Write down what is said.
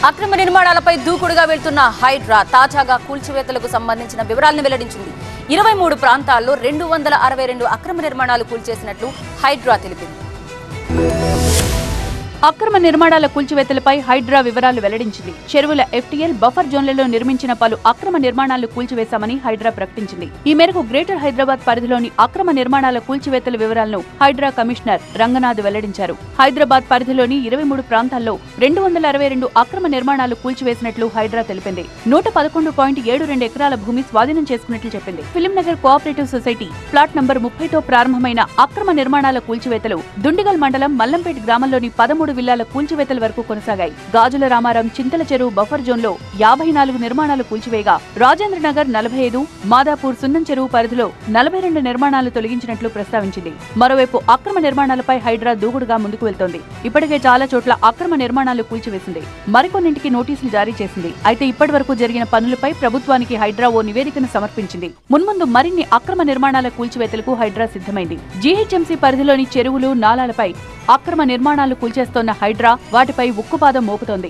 అక్రమ నిర్మాణాలపై దూకుడుగా వెళ్తున్న హైడ్రా తాజాగా కూల్చివేతలకు సంబంధించిన వివరాలను వెల్లడించింది. 23 ప్రాంతాల్లో 262 అక్రమ నిర్మాణాలు కూల్చేసినట్లు హైడ్రా తెలిపింది. అక్రమ నిర్మాణాల కూల్చివేతలపై హైడ్రా వివరాలు వెల్లడించింది. చెరువుల ఎఫ్టీఎల్ బఫర్ జోన్లలో నిర్మించిన పలు అక్రమ నిర్మాణాలు కూల్చివేశామని హైడ్రా ప్రకటించింది. ఈ మేరకు గ్రేటర్ హైదరాబాద్ పరిధిలోని అక్రమ నిర్మాణాల కూల్చివేతల వివరాలను హైడ్రా కమిషనర్ రంగనాథ్ వెల్లడించారు. హైదరాబాద్ పరిధిలోని 23 ప్రాంతాల్లో 262 అక్రమ నిర్మాణాలు కూల్చివేసినట్లు హైడ్రా తెలిపింది. 111.72 ఎకరాల భూమి స్వాధీనం చేసుకున్నట్లు చెప్పింది. Film Nagar cooperative society plot number 30తో ప్రారంభమైన అక్రమ నిర్మాణాల కూల్చివేతలు దుండిగల్ మండలం మల్లంపేట గ్రామంలోని 13 విల్లాల కూల్చివేతల వరకు కొనసాగాయి. గాజుల రామారం చింతల చెరువు బఫర్ జోన్ లో 54 నిర్మాణాలు కూల్చివేయగా రాజేంద్రనగర్ 45, మాదాపూర్ సున్నం చెరువు పరిధిలో 42 నిర్మాణాలు తొలగించినట్లు ప్రస్తావించింది. మరోవైపు అక్రమ నిర్మాణాలపై హైడ్రా దూకుడుగా ముందుకు వెళ్తోంది. ఇప్పటికే చాలా చోట్ల అక్రమ నిర్మాణాలు కూల్చివేసింది. మరికొన్నింటికి నోటీసులు జారీ చేసింది. అయితే ఇప్పటి వరకు జరిగిన పనులపై ప్రభుత్వానికి హైడ్రా ఓ నివేదికను సమర్పించింది. మున్ముందు మరిన్ని అక్రమ నిర్మాణాల కూల్చివేతలకు హైడ్రా సిద్ధమైంది. జీహెచ్ఎంసీ పరిధిలోని చెరువులు, నాలాలపై అక్రమ నిర్మాణాలు కూల్చేస్తోన్న హైడ్రా వాటిపై ఉక్కుపాదం మోపుతోంది.